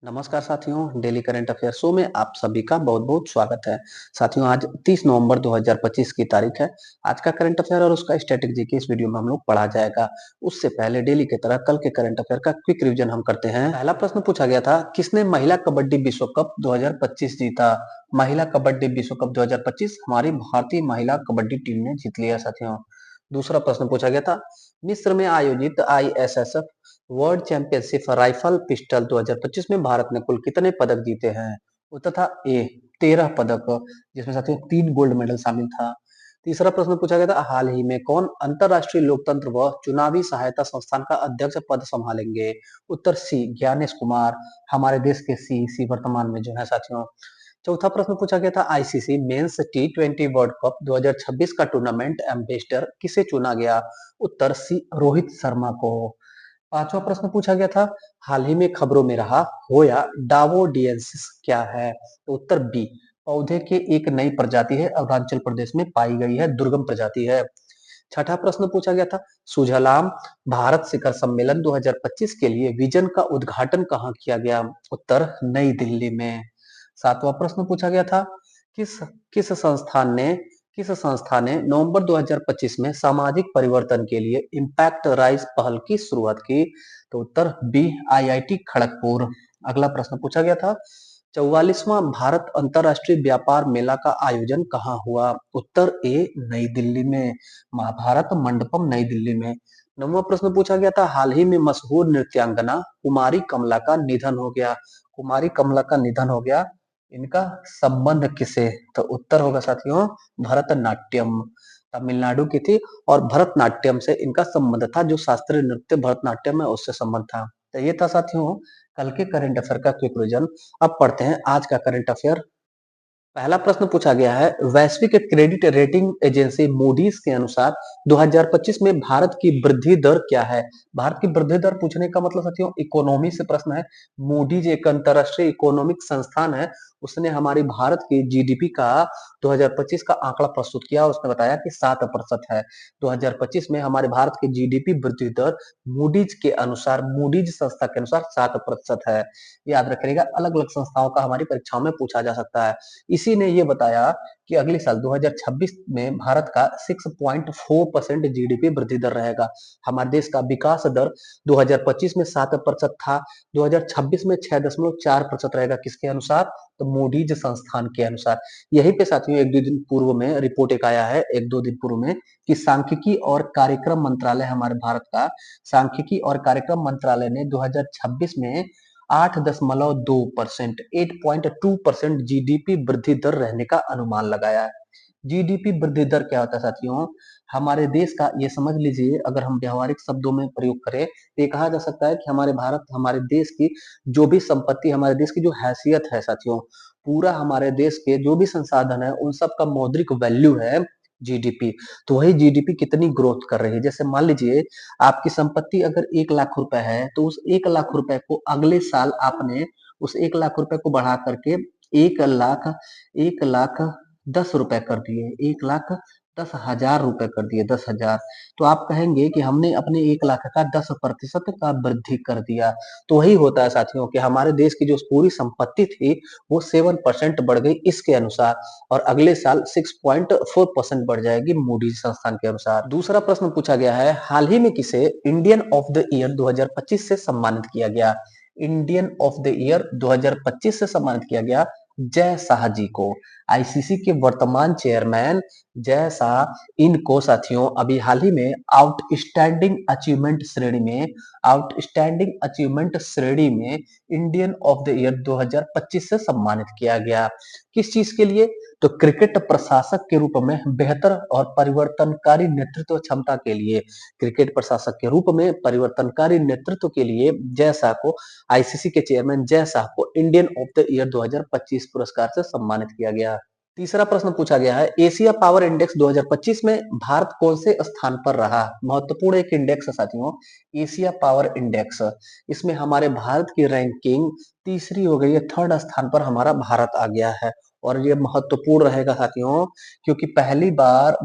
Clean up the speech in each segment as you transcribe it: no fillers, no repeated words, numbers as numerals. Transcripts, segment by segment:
नमस्कार साथियों, daily current affair show में आप सभी का बहुत-बहुत स्वागत है। साथियों, आज 30 नवंबर 2025 की तारीख है। आज का करंट अफेयर और उसका स्टैटिक जीके इस वीडियो में हम लोग पढ़ा जाएगा। उससे पहले डेली की तरह कल के करंट अफेयर का क्विक रिवीजन हम करते हैं। पहला प्रश्न पूछा गया था, किसने महिला कबड्डी विश्व कप 2025 जीता? महिला कबड्डी विश्व कप 2025 हमारी भारतीय महिला कबड्डी टीम ने जीत लिया साथियों। दूसरा प्रश्न पूछा गया था, मिस्र में आयोजित ISSF world championship rifle pistol 2025 में भारत ने कुल कितने पदक जीते हैं? उत्तर था ए 13 पदक, जिसमें साथियों 3 गोल्ड मेडल शामिल था। तीसरा प्रश्न पूछा गया था, हाल ही में कौन अंतरराष्ट्रीय लोकतंत्र व चुनावी सहायता संस्थान का अध्यक्ष पद संभालेंगे? उत्तर सी ज्ञानेश कुमार, हमारे देश के सीईसी वर्तमान में जो है साथियों। चौथा प्रश्न पूछा गया था, आईसीसी मेंस टी20 वर्ल्ड कप 2026 का टूर्नामेंट एम्बेसडर किसे चुना गया? उत्तर सी रोहित शर्मा को। पांचवा प्रश्न पूछा गया था, हाल ही में खबरों में रहा होया डावोडियंसिस क्या है? तो उत्तर बी पौधे के एक नई प्रजाति है, अरुणाचल प्रदेश में पाई गई है, दुर्गम प्रजाति है। छठा प्रश्न पूछा गया था, सुझलाम भारत शिखर सम्मेलन 2025 के लिए विजन का उद्घाटन कहाँ किया गया? उत्तर नई दिल्ली में। सातवां प्रश्न पूछा गया था, किस किस संस्थान ने नवंबर 2025 में सामाजिक परिवर्तन के लिए इम्पैक्ट राइज पहल की शुरुआत की? तो उत्तर बी आईआईटी खड़गपुर। अगला प्रश्न पूछा गया था, 44वां भारत अंतरराष्ट्रीय व्यापार मेला का आयोजन कहाँ हुआ? उत्तर ए नई दिल्ली में, महाभारत मंडपम नई दिल्ली में। नौवां प्रश्न पूछा गया था, हाल ही में मशहूर नृत्यांगना कुमारी कमला का निधन हो गया। कुमारी कमला का निधन हो गया, इनका संबंध किसे? तो उत्तर होगा साथियों भरतनाट्यम। तमिलनाडु की थी और भरतनाट्यम से इनका संबंध था, जो शास्त्रीय नृत्य भरतनाट्यम है उससे संबंध था। तो ये था साथियों कल के करंट अफेयर का क्विक रिवीजन। अब पढ़ते हैं आज का करंट अफेयर। पहला प्रश्न पूछा गया है, वैश्विक क्रेडिट रेटिंग एजेंसी मूडीज के अनुसार 2025 में भारत की वृद्धि दर क्या है? भारत की वृद्धि दर पूछने का मतलब साथियों इकोनॉमी से प्रश्न है। मूडीज एक अंतरराष्ट्रीय इकोनॉमिक संस्थान है, उसने हमारी भारत की जीडीपी का 2025 का आंकड़ा प्रस्तुत किया। उसने बताया कि 7% है। 2025 में हमारे भारत की जीडीपी वृद्धि दर मूडीज के अनुसार, मूडीज संस्था के अनुसार 7% है। याद रखिएगा, अलग अलग संस्थाओं का हमारी परीक्षाओं में पूछा जा सकता है। इसी ने ये बताया कि अगले साल 2026 में भारत का 6.4% जीडीपी वृद्धि दर रहेगा। हमारे देश का विकास दर 2025 में 7% था, 2026 में 6.4% रहेगा। किसके अनुसार? तो मूडीज संस्थान के अनुसार। यहीं पे साथियों एक दो दिन पूर्व में रिपोर्ट एक आया है, एक दो दिन पूर्व में, कि सांख्यिकी और कार्यक्रम मंत्रालय, हमारे भारत का सांख्यिकी और कार्यक्रम मंत्रालय ने 2026 में 8.2%, 8.2% जीडीपी वृद्धि दर रहने का अनुमान लगाया है। जीडीपी वृद्धि दर क्या होता है साथियों? हमारे देश का, ये समझ लीजिए, अगर हम व्यवहारिक शब्दों में प्रयोग करें तो ये कहा जा सकता है कि हमारे देश की जो भी संपत्ति, हमारे देश की जो हैसियत है साथियों, पूरा हमारे देश के जो भी संसाधन है उन सब का मौद्रिक वैल्यू है जीडीपी। तो वही जीडीपी कितनी ग्रोथ कर रही है। जैसे मान लीजिए आपकी संपत्ति अगर 1 लाख रुपए है, तो उस 1 लाख रुपए को अगले साल आपने उस 1 लाख रुपए को बढ़ा करके 1 लाख 10 रुपए कर दिए, 1,10,000 रुपए कर दिए, 10,000। तो आप कहेंगे कि हमने अपने 1 लाख का 10% का वृद्धि कर दिया। तो वही होता है साथियों कि हमारे देश की जो पूरी संपत्ति थी वो 7% बढ़ गई इसके अनुसार, और अगले साल 6.4% बढ़ जाएगी मूडीज संस्थान के अनुसार। दूसरा प्रश्न पूछा गया है, हाल ही में किसे इंडियन ऑफ द ईयर 2025 से सम्मानित किया गया? इंडियन ऑफ द ईयर 2025 से सम्मानित किया गया जय शाह जी को। आईसीसी के वर्तमान चेयरमैन जय शाह, इनको साथियों अभी हाल ही में आउटस्टैंडिंग अचीवमेंट श्रेणी में इंडियन ऑफ द ईयर 2025 से सम्मानित किया गया। किस चीज के लिए? तो क्रिकेट प्रशासक के रूप में बेहतर और परिवर्तनकारी नेतृत्व क्षमता के लिए, क्रिकेट प्रशासक के रूप में परिवर्तनकारी नेतृत्व के लिए जय शाह को, आईसीसी के चेयरमैन जय शाह को इंडियन ऑफ द ईयर 2025 पुरस्कार से सम्मानित किया गया। तीसरा प्रश्न पूछा गया है, एशिया पावर इंडेक्स 2025 में भारत कौन से स्थान पर रहा? महत्वपूर्ण एक इंडेक्स है साथियों, एशिया पावर इंडेक्स। इसमें हमारे भारत की रैंकिंग तीसरी हो गई है, थर्ड स्थान पर हमारा भारत आ गया है। और ये महत्वपूर्ण रहेगा साथियों, क्योंकि पहली बार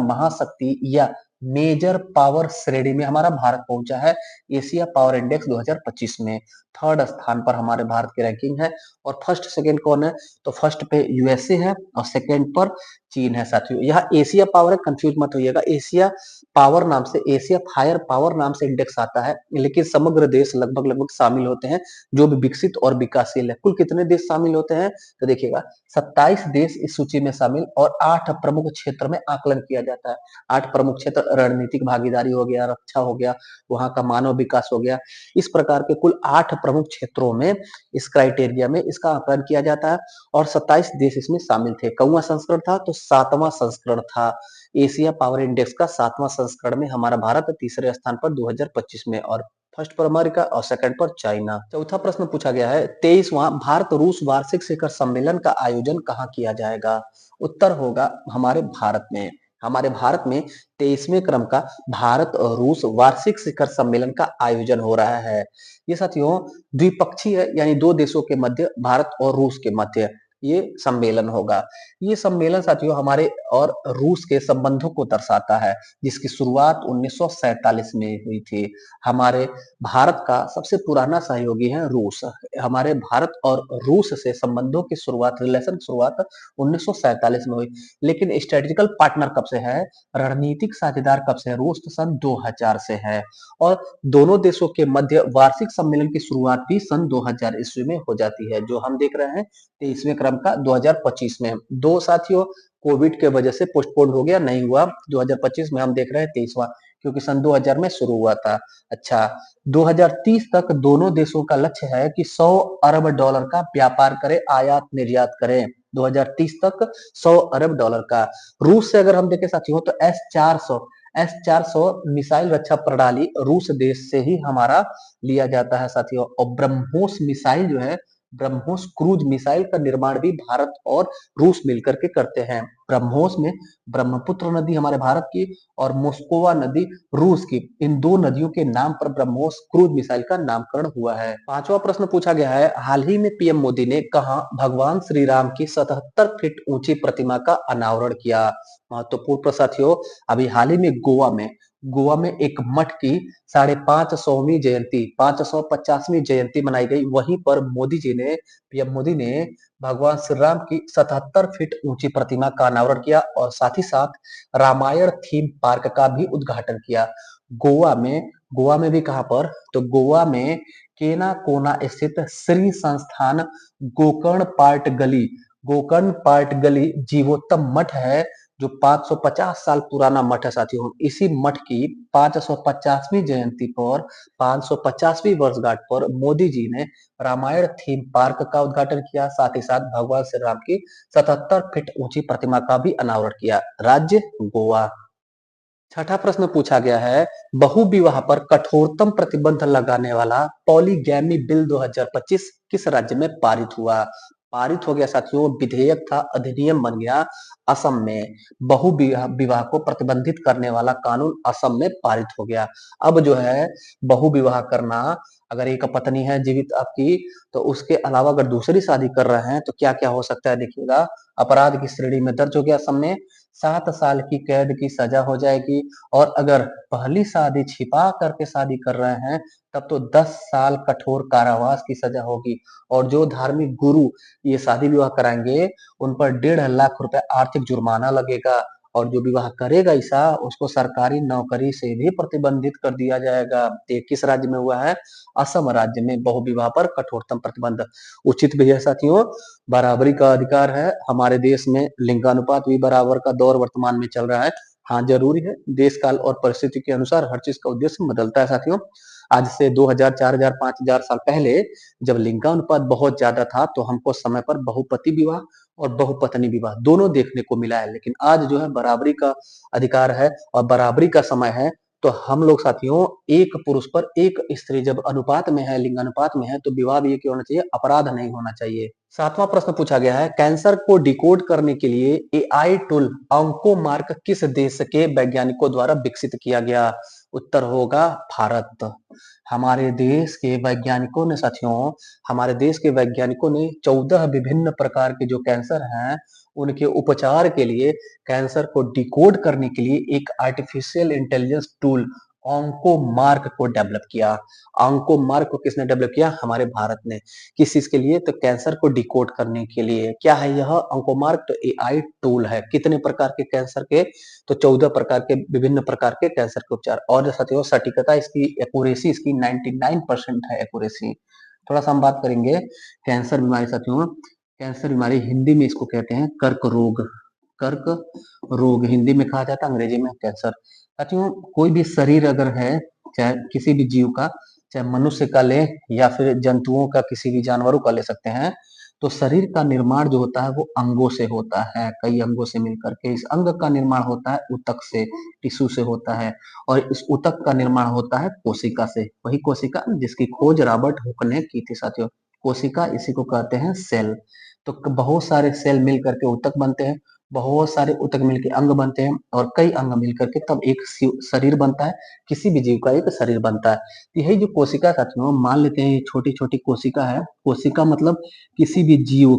महाशक्ति या मेजर पावर श्रेणी में हमारा भारत पहुंचा है एशिया पावर इंडेक्स 2025 में। थर्ड स्थान पर हमारे भारत की रैंकिंग है। और फर्स्ट सेकंड कौन है? तो फर्स्ट पे यूएसए है और सेकंड पर चीन है साथियों। यहाँ एशिया पावर है, कंफ्यूज मत होइएगा। एशिया पावर नाम से, एशिया फायर पावर नाम से इंडेक्स आता है, लेकिन समग्र देश लगभग लगभग शामिल होते हैं जो भी विकसित और विकासशील है। कुल कितने देश शामिल होते हैं? तो देखिएगा 27 देश इस सूची में शामिल और 8 प्रमुख क्षेत्र में आकलन किया जाता है। 8 प्रमुख क्षेत्र, रणनीतिक भागीदारी हो गया, रक्षा हो गया, वहां का मानव विकास हो गया। इस प्रकार के कुल 8 प्रमुख क्षेत्रों में इस क्राइटेरिया में इसका आकलन किया जाता है और 27 देश इसमें शामिल थे। कौवा संस्करण था? तो 7वां संस्करण था। एशिया पावर इंडेक्स का 7वां संस्करण में हमारा भारत तीसरे स्थान पर 2025 में, और फर्स्ट पर अमेरिका और सेकंड पर चाइना। चौथा प्रश्न पूछा गया है, 23वां भारत रूस वार्षिक शिखर सम्मेलन का आयोजन कहाँ किया जाएगा? उत्तर होगा हमारे भारत में। हमारे भारत में 23वें क्रम का भारत और रूस वार्षिक शिखर सम्मेलन का आयोजन हो रहा है। ये साथियों द्विपक्षीय है, यानी दो देशों के मध्य, भारत और रूस के मध्य ये सम्मेलन होगा। ये सम्मेलन साथियों हमारे और रूस के संबंधों को दर्शाता है, जिसकी शुरुआत 1947 में हुई थी। हमारे भारत का सबसे पुराना सहयोगी है रूस। हमारे भारत और रूस से संबंधों की शुरुआत, रिलेशन शुरुआत 1947 में हुई। लेकिन स्ट्रेटेजिकल पार्टनर कब से है, रणनीतिक साझेदार कब से है? रूस तो सन 2000 से है। और दोनों देशों के मध्य वार्षिक सम्मेलन की शुरुआत भी सन 2000 ईस्वी में हो जाती है, जो हम देख रहे हैं 23वें क्रम का 2025 में। दो साथियों कोविड के वजह से पोस्टपोन हो गया, नहीं हुआ 2025 में, हम देख रहे हैं 23वां, क्योंकि सन 2000 में शुरू हुआ था। अच्छा, 2030 तक दोनों देशों का लक्ष्य है कि 100 अरब डॉलर का व्यापार करें, आयात निर्यात करें। 2030 तक 100 अरब डॉलर का। रूस से अगर हम देखें साथियों तो एस 400 मिसाइल रक्षा प्रणाली रूस देश से ही हमारा लिया जाता है साथियों। और ब्रह्मोस मिसाइल जो है, ब्रह्मोस क्रूज मिसाइल का निर्माण भी भारत और रूस मिलकर के करते हैं। ब्रह्मोस में ब्रह्मपुत्र नदी हमारे भारत की और मोस्कोवा नदी रूस की, इन दो नदियों के नाम पर ब्रह्मोस क्रूज मिसाइल का नामकरण हुआ है। पांचवा प्रश्न पूछा गया है, हाल ही में पीएम मोदी ने कहा भगवान श्री राम की 77 फीट ऊंची प्रतिमा का अनावरण किया? महत्वपूर्ण प्रश्न साथियों, अभी हाल ही में गोवा में एक मठ की 550वीं जयंती, 550वीं जयंती मनाई गई। वहीं पर पीएम मोदी ने भगवान श्री राम की 77 फीट ऊंची प्रतिमा का अनावरण किया और साथ ही साथ रामायण थीम पार्क का भी उद्घाटन किया। गोवा में भी कहां पर? तो गोवा में केनाकोना स्थित श्री संस्थान गोकर्ण पार्ट गली जीवोत्तम मठ है, जो 550 साल पुराना मठ है साथियों। इसी मठ की 550वीं जयंती पर, 550वीं वर्षगांठ पर मोदी जी ने रामायण थीम पार्क का उद्घाटन किया, साथ ही साथ भगवान श्री राम की 77 फीट ऊंची प्रतिमा का भी अनावरण किया। राज्य गोवा। छठा प्रश्न पूछा गया है, बहु विवाह पर कठोरतम प्रतिबंध लगाने वाला पॉलीगैमी बिल 2025 किस राज्य में पारित हुआ? पारित हो गया साथियों, विधेयक था, अधिनियम बन गया असम में। बहु विवाह को प्रतिबंधित करने वाला कानून असम में पारित हो गया। अब जो है बहु विवाह करना, अगर एक पत्नी है जीवित आपकी, तो उसके अलावा अगर दूसरी शादी कर रहे हैं तो क्या क्या हो सकता है देखिएगा। अपराध की श्रेणी में दर्ज हो गया असम में, 7 साल की कैद की सजा हो जाएगी। और अगर पहली शादी छिपा करके शादी कर रहे हैं तब तो 10 साल कठोर कारावास की सजा होगी। और जो धार्मिक गुरु ये शादी विवाह कराएंगे उन पर 1.5 लाख रुपए आर्थिक जुर्माना लगेगा। और जो विवाह करेगा ऐसा, उसको सरकारी नौकरी से भी प्रतिबंधित कर दिया जाएगा। ये किस राज्य में हुआ है? असम राज्य में बहु विवाह पर कठोरतम प्रतिबंध। उचित भी है साथियों, बराबरी का अधिकार है हमारे देश में, लिंगानुपात भी बराबर का दौर वर्तमान में चल रहा है। हाँ जरूरी है, देश काल और परिस्थिति के अनुसार हर चीज का उद्देश्य बदलता है साथियों। आज से 2000, 4000, 5000 साल पहले जब लिंगानुपात बहुत ज्यादा था तो हमको समय पर बहुपति विवाह और बहुपत्नी विवाह दोनों देखने को मिला है। लेकिन आज जो है बराबरी का अधिकार है और बराबरी का समय है, तो हम लोग साथियों एक पुरुष पर एक स्त्री जब अनुपात में है, लिंगानुपात में है, तो विवाह भी एक होना चाहिए, अपराध नहीं होना चाहिए। सातवां प्रश्न पूछा गया है, कैंसर को डिकोड करने के लिए एआई टूल ऑन्कोमार्क किस देश के वैज्ञानिकों द्वारा विकसित किया गया? उत्तर होगा भारत। हमारे देश के वैज्ञानिकों ने साथियों, हमारे देश के वैज्ञानिकों ने 14 विभिन्न प्रकार के जो कैंसर हैं, उनके उपचार के लिए, कैंसर को डिकोड करने के लिए एक आर्टिफिशियल इंटेलिजेंस टूल ऑन्कोमार्क को डेवलप किया। ऑन्कोमार्क को किसने डेवलप किया? हमारे भारत ने। किस चीज के लिए? तो कैंसर को डिकोड करने के लिए। क्या है यह ऑन्कोमार्क? तो एआई टूल है। कितने प्रकार के कैंसर के? तो 14 प्रकार के, विभिन्न प्रकार के कैंसर के उपचार। और साथियों सटीकता इसकी, एक्यूरेसी इसकी 99% है एक्यूरेसी। थोड़ा सा हम बात करेंगे कैंसर बीमारी साथियों। कैंसर बीमारी हिंदी में इसको कहते हैं कर्क रोग। कर्क रोग हिंदी में कहा जाता है, अंग्रेजी में कैंसर। साथियों कोई भी शरीर अगर है, चाहे किसी भी जीव का, चाहे मनुष्य का ले या फिर जंतुओं का, किसी भी जानवरों का ले सकते हैं, तो शरीर का निर्माण जो होता है वो अंगों से होता है, कई अंगों से मिलकर के। इस अंग का निर्माण होता है ऊतक से, टिश्यू से होता है, और इस ऊतक का निर्माण होता है कोशिका से। वही कोशिका जिसकी खोज रॉबर्ट हुक ने की थी साथियों। कोशिका इसी को कहते हैं सेल। तो बहुत सारे सेल मिल करके ऊतक बनते हैं, बहुत सारे ऊतक मिलकर अंग बनते हैं, और कई अंग मिलकर के तब एक शरीर बनता है। किसी भी जीव का एक शरीर बनता है। तो यही जो कोशिका साथियों, मान लेते हैं छोटी छोटी कोशिका है। कोशिका मतलब किसी भी जीव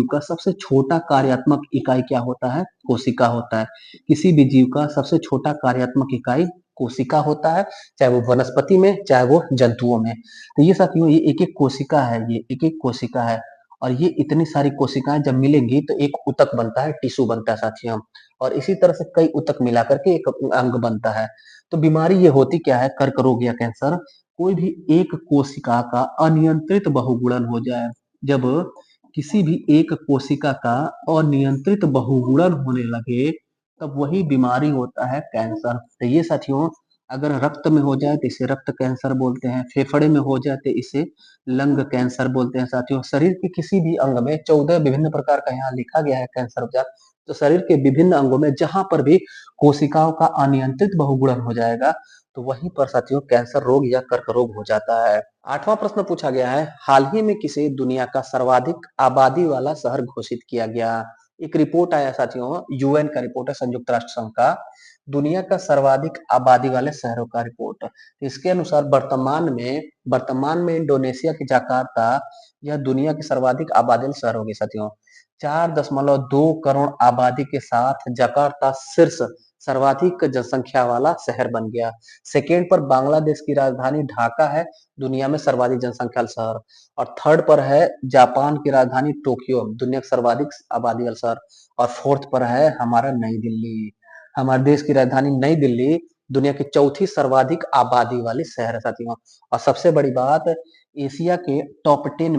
का सबसे छोटा कार्यात्मक इकाई क्या होता है? कोशिका होता है। किसी भी जीव का सबसे छोटा कार्यात्मक इकाई कोशिका होता है, चाहे वो वनस्पति में, चाहे वो जंतुओं में। तो ये साथियों ये एक एक कोशिका है, ये एक एक कोशिका है, और ये इतनी सारी कोशिकाएं जब मिलेंगी तो एक ऊतक बनता है, टिश्यू बनता है साथियों। और इसी तरह से कई ऊतक मिला करके एक अंग बनता है। तो बीमारी ये होती क्या है, कर्क रोग या कैंसर? कोई भी एक कोशिका का अनियंत्रित बहुगुणन हो जाए। जब किसी भी एक कोशिका का अनियंत्रित बहुगुणन होने लगे, तब वही बीमारी होता है कैंसर। तो ये साथियों अगर रक्त में हो जाए तो इसे रक्त कैंसर बोलते हैं, फेफड़े में हो जाए तो इसे लंग कैंसर बोलते हैं साथियों। शरीर के किसी भी अंग में 14 विभिन्न प्रकार का यहाँ लिखा गया है कैंसर उपचार। तो शरीर के विभिन्न अंगों में जहां पर भी कोशिकाओं का अनियंत्रित बहुगुणन हो जाएगा, तो वहीं पर साथियों कैंसर रोग या कर्क रोग हो जाता है। 8वां प्रश्न पूछा गया है, हाल ही में किसे दुनिया का सर्वाधिक आबादी वाला शहर घोषित किया गया? एक रिपोर्ट आया साथियों, यूएन का रिपोर्ट है, संयुक्त राष्ट्र संघ का, दुनिया का सर्वाधिक आबादी वाले शहरों का रिपोर्ट। इसके अनुसार वर्तमान में इंडोनेशिया की जकार्ता यह दुनिया की सर्वाधिक आबादी वाले शहर होगी साथियों। 4.2 करोड़ आबादी के साथ जकार्ता शीर्ष सर्वाधिक जनसंख्या वाला शहर बन गया। सेकेंड पर बांग्लादेश की राजधानी ढाका है, दुनिया में सर्वाधिक जनसंख्या वाला शहर। और थर्ड पर है जापान की राजधानी टोक्यो, दुनिया का सर्वाधिक आबादी वाला शहर। और फोर्थ पर है हमारा नई दिल्ली। हमारे देश की राजधानी नई दिल्ली दुनिया की चौथी सर्वाधिक आबादी वाली शहर है साथियों। और सबसे बड़ी बात, एशिया के टॉप 10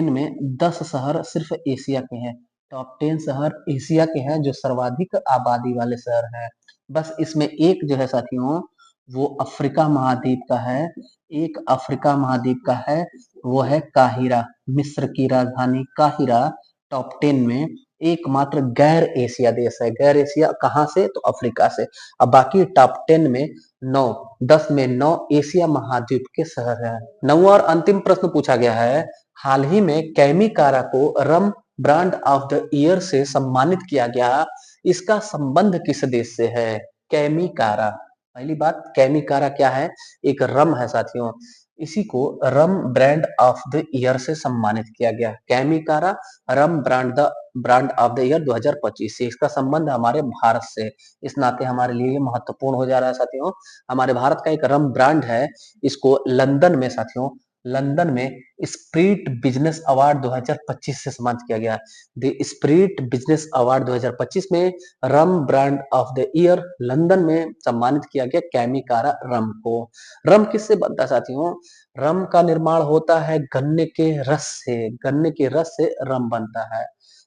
में 10 शहर सिर्फ एशिया के हैं। टॉप 10 शहर एशिया के हैं जो सर्वाधिक आबादी वाले शहर हैं। बस इसमें एक जो है साथियों वो अफ्रीका महाद्वीप का है। एक अफ्रीका महाद्वीप का है, वो है काहिरा, मिस्र की राजधानी काहिरा। टॉप 10 में एकमात्र गैर एशिया देश है। गैर एशिया कहाँ से? तो अफ्रीका से। अब बाकी टॉप 10 में 9, 10 में 9 एशिया महाद्वीप के शहर हैं। 9वां और अंतिम प्रश्न पूछा गया है, हाल ही में कैमिकारा को रम ब्रांड ऑफ द ईयर से सम्मानित किया गया, इसका संबंध किस देश से है? कैमिकारा, पहली बात कैमिकारा क्या है? एक रम है साथियों। इसी को रम ब्रांड ऑफ द ईयर से सम्मानित किया गया। कैमिकारा रम ब्रांड ऑफ द ईयर 2025 से। इसका संबंध हमारे भारत से, इस नाते हमारे लिए महत्वपूर्ण हो जा रहा है साथियों। हमारे भारत का एक रम ब्रांड है, इसको लंदन में साथियों, लंदन में स्प्रिट बिजनेस अवार्ड 2025 से सम्मानित किया गया। द स्प्रिट बिजनेस अवार्ड 2025 में rum brand of the year London में सम्मानित किया गया कैमिकारा रम को। रम किससे बनता है साथियों? रम का निर्माण होता है गन्ने के रस से। गन्ने के रस से रम बनता है।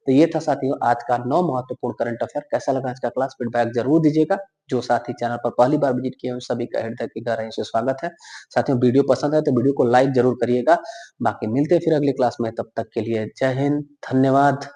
तो ये था साथियों आज का 9 महत्वपूर्ण करंट अफेयर। कैसा लगा आज का क्लास? फीडबैक जरूर दीजिएगा। जो साथी चैनल पर पहली बार विजिट किए हैं सभी का हृदय की गहराई से स्वागत है। साथियों वीडियो पसंद है तो वीडियो को लाइक जरूर करिएगा। बाकी मिलते हैं फिर अगली क्लास में, तब तक के लिए जय हिंद, धन्यवाद।